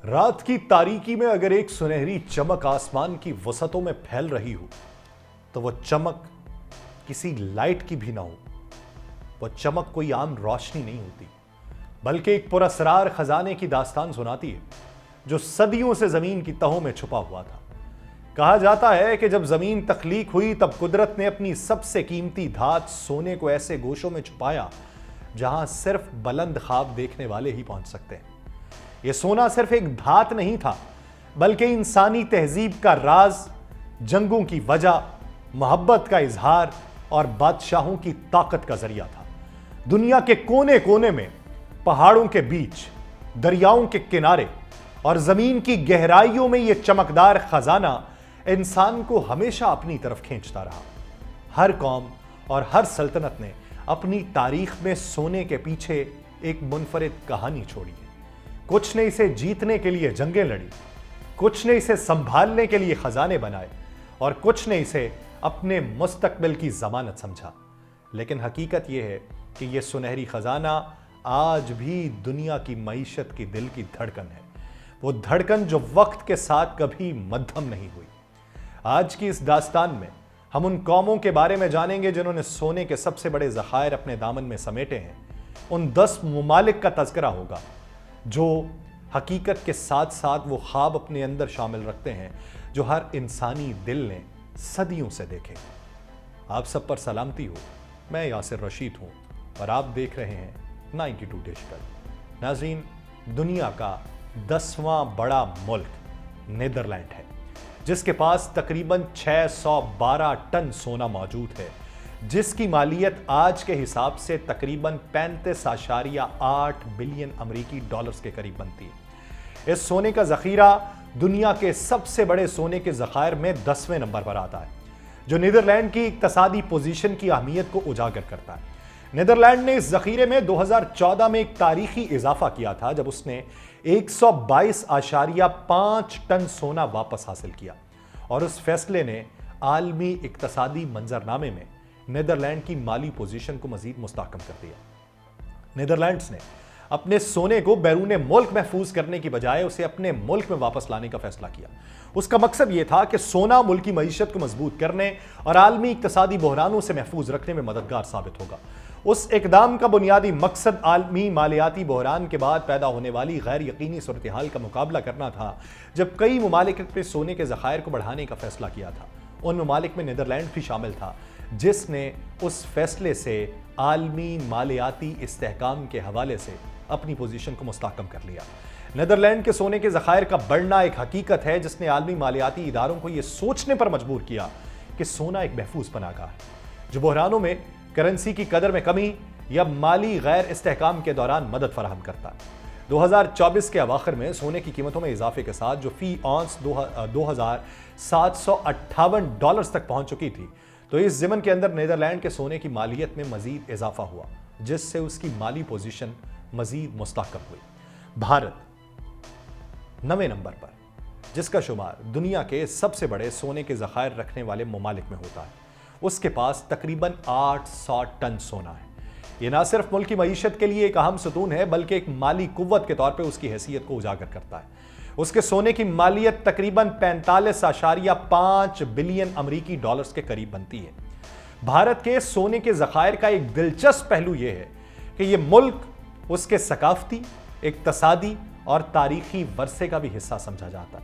रात की तारीकी में अगर एक सुनहरी चमक आसमान की वसतों में फैल रही हो तो वह चमक किसी लाइट की भी ना हो। वह चमक कोई आम रोशनी नहीं होती, बल्कि एक पुरस्रार खजाने की दास्तान सुनाती है जो सदियों से जमीन की तहों में छुपा हुआ था। कहा जाता है कि जब जमीन तख्लीक हुई तब कुदरत ने अपनी सबसे कीमती धात सोने को ऐसे गोशों में छुपाया जहां सिर्फ बुलंद ख्वाब देखने वाले ही पहुंच सकते हैं। यह सोना सिर्फ एक धात नहीं था, बल्कि इंसानी तहजीब का राज, जंगों की वजह, मोहब्बत का इजहार और बादशाहों की ताकत का जरिया था। दुनिया के कोने कोने में, पहाड़ों के बीच, दरियाओं के किनारे और जमीन की गहराइयों में यह चमकदार खजाना इंसान को हमेशा अपनी तरफ खींचता रहा। हर कौम और हर सल्तनत ने अपनी तारीख में सोने के पीछे एक मुनफरिद कहानी छोड़ी है। कुछ ने इसे जीतने के लिए जंगें लड़ी, कुछ ने इसे संभालने के लिए खजाने बनाए और कुछ ने इसे अपने मुस्तकबिल की जमानत समझा। लेकिन हकीकत यह है कि यह सुनहरी खजाना आज भी दुनिया की मईशत की दिल की धड़कन है। वो धड़कन जो वक्त के साथ कभी मध्यम नहीं हुई। आज की इस दास्तान में हम उन कौमों के बारे में जानेंगे जिन्होंने सोने के सबसे बड़े ज़खायर अपने दामन में समेटे हैं। उन 10 मुमालिक का तज़किरा होगा जो हकीकत के साथ साथ वो ख्वाब अपने अंदर शामिल रखते हैं जो हर इंसानी दिल ने सदियों से देखे। आप सब पर सलामती हो। मैं यासिर रशीद हूं और आप देख रहे हैं 92 डिजिटल। नाज़रीन, दुनिया का 10वां बड़ा मुल्क नीदरलैंड है, जिसके पास तकरीबन 612 टन सोना मौजूद है, जिसकी मालियत आज के हिसाब से तकरीबन 35.8 बिलियन अमेरिकी डॉलर्स के करीब बनती है। इस सोने का जखीरा दुनिया के सबसे बड़े सोने के जखायर में 10वें नंबर पर आता है, जो नीदरलैंड की इक्तसादी पोजीशन की अहमियत को उजागर करता है। नीदरलैंड ने इस जखीरे में 2014 में एक तारीखी इजाफा किया था जब उसने 122.5 टन सोना वापस हासिल किया और उस फैसले ने आलमी इक्तसादी मंजरनामे में नीदरलैंड की माली पोजीशन को मजीद मुस्तहकम कर दिया। नीदरलैंड्स ने अपने सोने को बैरून मुल्क महफूज करने की बजाय उसे अपने मुल्क में वापस लाने का फैसला किया। उसका मकसद यह था कि सोना मुल्क की मईशत को मजबूत करने और आलमी इक्तसादी बहरानों से महफूज रखने में मददगार साबित होगा। उस इकदाम का बुनियादी मकसद आलमी मालियाती बहरान के बाद पैदा होने वाली गैर यकीनी सूरत हाल का मुकाबला करना था, जब कई ममालिक ने सोने के ज़खायर को बढ़ाने का फैसला किया था। उन ममालिक में नीदरलैंड भी शामिल था, जिसने उस फैसले से आलमी मालियाती इस्तेहकाम के हवाले से अपनी पोजीशन को मुस्तहकम कर लिया। नीदरलैंड के सोने के ज़खायर का बढ़ना एक हकीकत है जिसने आलमी मालियाती इदारों को यह सोचने पर मजबूर किया कि सोना एक महफूज पनाहगाह है जो बहरानों में करेंसी की कदर में कमी या माली गैर इस्तेहकाम के दौरान मदद फराहम करता है। 2024 के अवाखिर में सोने की कीमतों में इजाफे के साथ जो फी औंस 2,758 डॉलर्स तक पहुंच चुकी थी, तो इस ज़िमन के अंदर नीदरलैंड के सोने की मालियत में मजीद इजाफा हुआ, जिससे उसकी माली पोजीशन मजीद मुस्तहकम हुई। भारत 9वें नंबर पर, जिसका शुमार दुनिया के सबसे बड़े सोने के ज़खायर रखने वाले ममालिक में होता है, उसके पास तकरीबन 800 टन सोना है। यह ना सिर्फ मुल्क की मईशत के लिए एक अहम सतून है, बल्कि एक माली कुव्वत के तौर पे उसकी हैसियत को उजागर करता है। उसके सोने की मालियत तकरीबन 45.5 बिलियन अमेरिकी डॉलर्स के करीब बनती है। भारत के सोने के ज़खायर का एक दिलचस्प पहलू यह है कि यह मुल्क उसके सकाफती, इक्तसादी और तारीखी वर्से का भी हिस्सा समझा जाता है।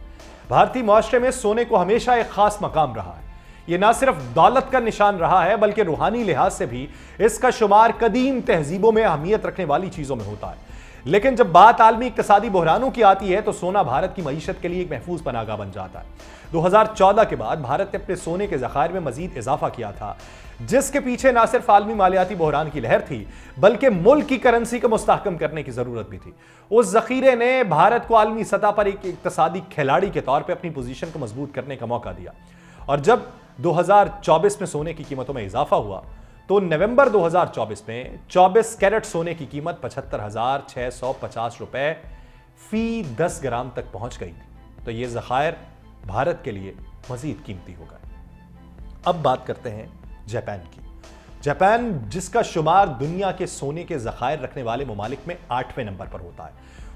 भारतीय मुआशरे में सोने को हमेशा एक खास मकाम रहा है। यह ना सिर्फ दौलत का निशान रहा है, बल्कि रूहानी लिहाज से भी इसका शुमार कदीम तहजीबों में अहमियत रखने वाली चीजों में होता है। लेकिन जब बात आलमी इक्तसादी बहरानों की आती है तो सोना भारत की मईशत के लिए एक महफूज पनाहगाह बन जाता है। 2014 के बाद भारत ने अपने सोने के ज़खायर में मजीद इजाफा किया था, जिसके पीछे ना सिर्फ आलमी मालियाती बहरान की लहर थी, बल्कि मुल्क की करेंसी को मुस्तहकम करने की जरूरत भी थी। उस जखीरे ने भारत को आलमी सतह पर एक इक्तसादी खिलाड़ी के तौर पर अपनी पोजीशन को मजबूत करने का मौका दिया। और जब 2024 में सोने की कीमतों में इजाफा हुआ तो नवंबर 2024 में 24 कैरेट सोने की कीमत 75,650 रुपए फी 10 ग्राम तक पहुंच गई थी। तो यह ज़खायर भारत के लिए मजीद कीमती हो गए। अब बात करते हैं जापान की। जापान, जिसका शुमार दुनिया के सोने के ज़खायर रखने वाले ममालिक में 8वें नंबर पर होता है,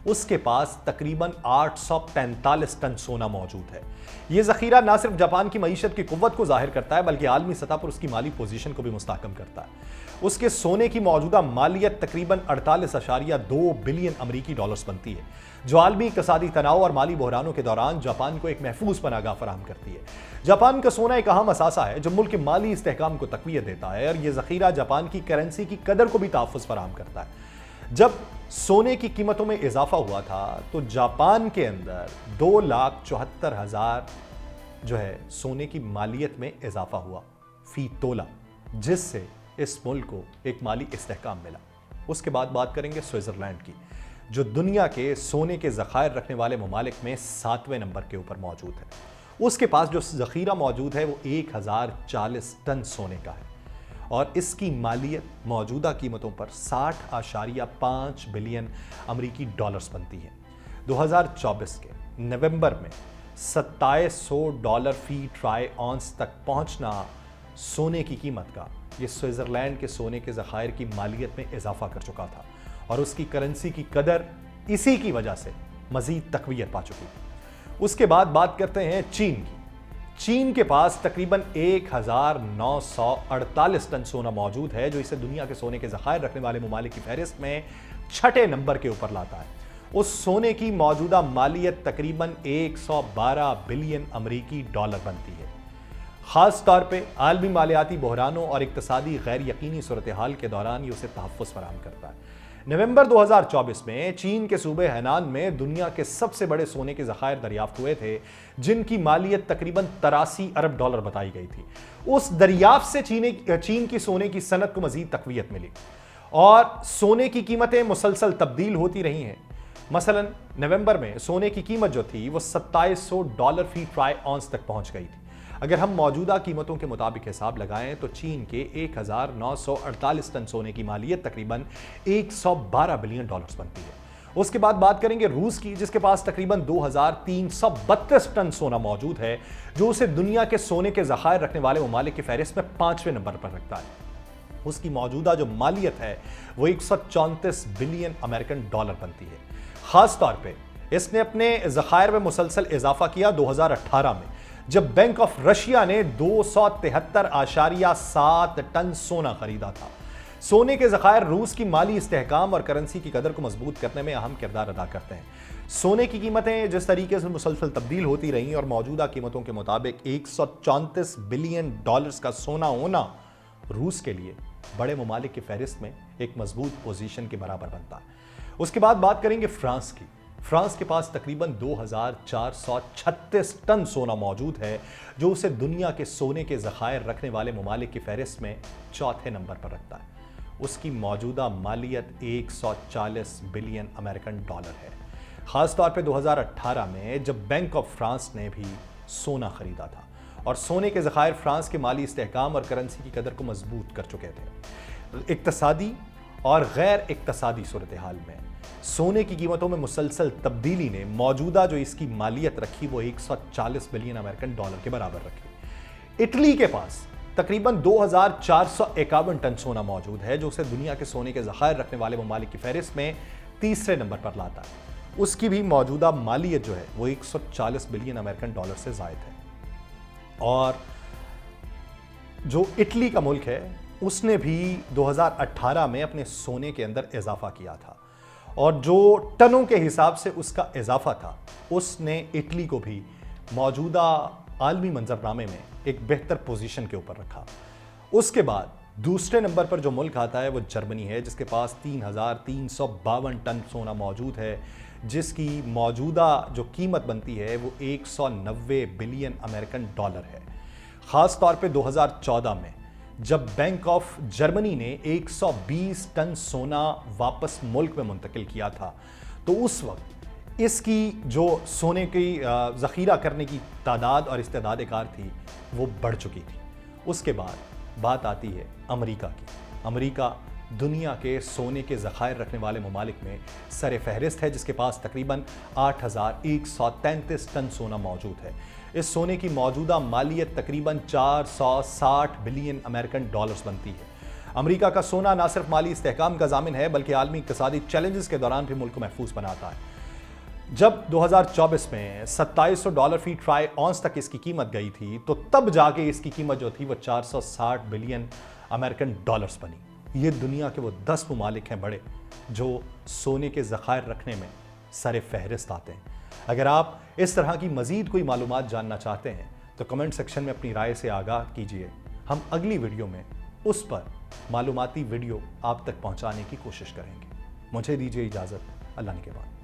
उसके पास तकरीबन 843 टन सोना मौजूद है। यह जखीरा न सिर्फ जापान की मईशत की कुव्वत को जाहिर करता है बल्कि आलमी सतह पर उसकी माली पोजीशन को भी मुस्तहकम करता है। उसके सोने की मौजूदा मालियत तकरीबन 48.2 बिलियन अमरीकी डॉलर्स बनती है, जो आलमी इक्तसादी तनाव और माली बहरानों के दौरान जापान को एक महफूज पनाहगाह फराहम करती है। जापान का सोना एक अहम असासा है जो मुल्क के माली इस्तेहकाम को तकवीत देता है, और यह जखीरा जापान की करेंसी की कदर को भी तहफ़्फ़ुज़ फराहम करता है। जब सोने की कीमतों में इजाफा हुआ था तो जापान के अंदर 2,74,000 जो है सोने की मालियत में इजाफा हुआ फी तोला, जिससे इस मुल्क को एक माली इस्तेहकाम मिला। उसके बाद बात करेंगे स्विट्जरलैंड की, जो दुनिया के सोने के ज़खायर रखने वाले ममालिक में 7वें नंबर के ऊपर मौजूद है। उसके पास जो ज़खीरा मौजूद है वो 1040 टन सोने का है, और इसकी मालियत मौजूदा कीमतों पर 60.5 बिलियन अमरीकी डॉलर्स बनती है। 2024 के नवंबर में $2700 फी ट्राई ऑन्स तक पहुंचना सोने की कीमत का ये स्विट्जरलैंड के सोने के ज़खायर की मालियत में इजाफा कर चुका था, और उसकी करेंसी की कदर इसी की वजह से मजीद तकवीत पा चुकी थी। उसके बाद बात करते हैं चीन की। चीन के पास तकरीबन 1948 टन सोना मौजूद है, जो इसे दुनिया के सोने के ज़खायर रखने वाले ममालिक की फहरिस्त में 6ठे नंबर के ऊपर लाता है। उस सोने की मौजूदा मालियत तकरीबन 112 बिलियन अमरीकी डॉलर बनती है। खास तौर पे आलमी मालियाती बहरानों और इक्तसादी गैर यकीनी सूरत हाल के दौरान ये उसे तहफ़्फ़ुज़ फराहम करता है। नवंबर 2024 में चीन के सूबे हैनान में दुनिया के सबसे बड़े सोने के ज़खायर दरियाफ्त हुए थे, जिनकी मालियत तकरीबन 83 अरब डॉलर बताई गई थी। उस दरियाफ्त से चीन की सोने की सनत को मजीद तकवीत मिली, और सोने की कीमतें मुसलसल तब्दील होती रही हैं। मसलन नवंबर में सोने की कीमत जो थी वो $2700 फी ट्राई ऑन्स तक पहुंच गई थी। अगर हम मौजूदा कीमतों के मुताबिक हिसाब लगाएं तो चीन के 1948 टन सोने की मालियत तकरीबन 112 बिलियन डॉलर्स बनती है। उसके बाद बात करेंगे रूस की, जिसके पास तकरीबन 2332 टन सोना मौजूद है, जो उसे दुनिया के सोने के ज़खायर रखने वाले ममालिक की फहरिस्त में 5वें नंबर पर रखता है। उसकी मौजूदा जो मालियत है वो 134 बिलियन अमेरिकन डॉलर बनती है। खास तौर पे इसने अपने ज़खायर में मुसलसल इजाफा किया 2018 में, जब बैंक ऑफ रशिया ने 273.7 टन सोना खरीदा था। सोने के ज़खायर रूस की माली इस्तेहकाम और करेंसी की कदर को मजबूत करने में अहम किरदार अदा करते हैं। सोने की कीमतें जिस तरीके से मुसलसल तब्दील होती रहीं, और मौजूदा कीमतों के मुताबिक 134 बिलियन डॉलर्स का सोना होना रूस के लिए बड़े ममालिक की फहरिस्त में एक मजबूत पोजीशन के बराबर बनता है। उसके बाद बात करेंगे फ्रांस की। फ्रांस के पास तकरीबन 2436 टन सोना मौजूद है, जो उसे दुनिया के सोने के ज़खायर रखने वाले ममालिक की फहरिस्त में 4थे नंबर पर रखता है। उसकी मौजूदा मालियत 140 बिलियन अमेरिकन डॉलर है। ख़ास तौर पे 2018 में जब बैंक ऑफ फ्रांस ने भी सोना खरीदा था, और सोने के ज़खायर फ्रांस के माली इस्तेहकाम और करेंसी की कदर को मजबूत कर चुके थे। इक्तसादी और गैर इक्तसादी सूरत हाल में सोने की कीमतों में मुसलसल तब्दीली ने मौजूदा जो इसकी मालियत रखी वो 140 बिलियन अमेरिकन डॉलर के बराबर रखी। इटली के पास तकरीबन 2451 टन सोना मौजूद है, जो उसे दुनिया के सोने के ज़खायर रखने वाले ममालिक की फहरिस्त में 3रे नंबर पर लाता है। उसकी भी मौजूदा मालियत जो है वो 140 बिलियन अमेरिकन डॉलर से ज़ायद है। और जो इटली का मुल्क है उसने भी 2018 में अपने सोने के अंदर इजाफा किया था, और जो टनों के हिसाब से उसका इजाफा था, उसने इटली को भी मौजूदा आलमी मंजरनामे में एक बेहतर पोजीशन के ऊपर रखा। उसके बाद दूसरे नंबर पर जो मुल्क आता है वो जर्मनी है, जिसके पास 3352 टन सोना मौजूद है, जिसकी मौजूदा जो कीमत बनती है वो 190 बिलियन अमेरिकन डॉलर है। ख़ास तौर पे 2014 में जब बैंक ऑफ जर्मनी ने 120 टन सोना वापस मुल्क में मुंतकिल किया था, तो उस वक्त इसकी जो सोने की ज़ख़ीरा करने की तादाद और इस्तेदाद कार थी वो बढ़ चुकी थी। उसके बाद बात आती है अमेरिका की। अमेरिका दुनिया के सोने के ज़खायर रखने वाले ममालिक में सर फहरिस्त है, जिसके पास तकरीबन 8133 टन सोना मौजूद है। इस सोने की मौजूदा मालियत तकरीबन 460 बिलियन अमेरिकन डॉलर्स बनती है। अमेरिका का सोना न सिर्फ माली इस्तेहकाम का ज़ामिन है, बल्कि आलमी इक़्तिसादी चैलेंजेस के दौरान भी मुल्क को महफूज बनाता है। जब 2024 में $2700 फी ट्राई ऑन्स तक इसकी कीमत गई थी, तो तब जाके इसकी कीमत जो थी वो 460 बिलियन अमेरिकन डॉलर्स बनी। ये दुनिया के वो 10 ममालिक हैं बड़े जो सोने के ज़खायर रखने में सरे फहरिस्त आते हैं। अगर आप इस तरह की मजीद कोई मालूमात जानना चाहते हैं तो कमेंट सेक्शन में अपनी राय से आगाह कीजिए। हम अगली वीडियो में उस पर मालूमाती वीडियो आप तक पहुंचाने की कोशिश करेंगे। मुझे दीजिए इजाज़त। अल्लाह ने के बाद।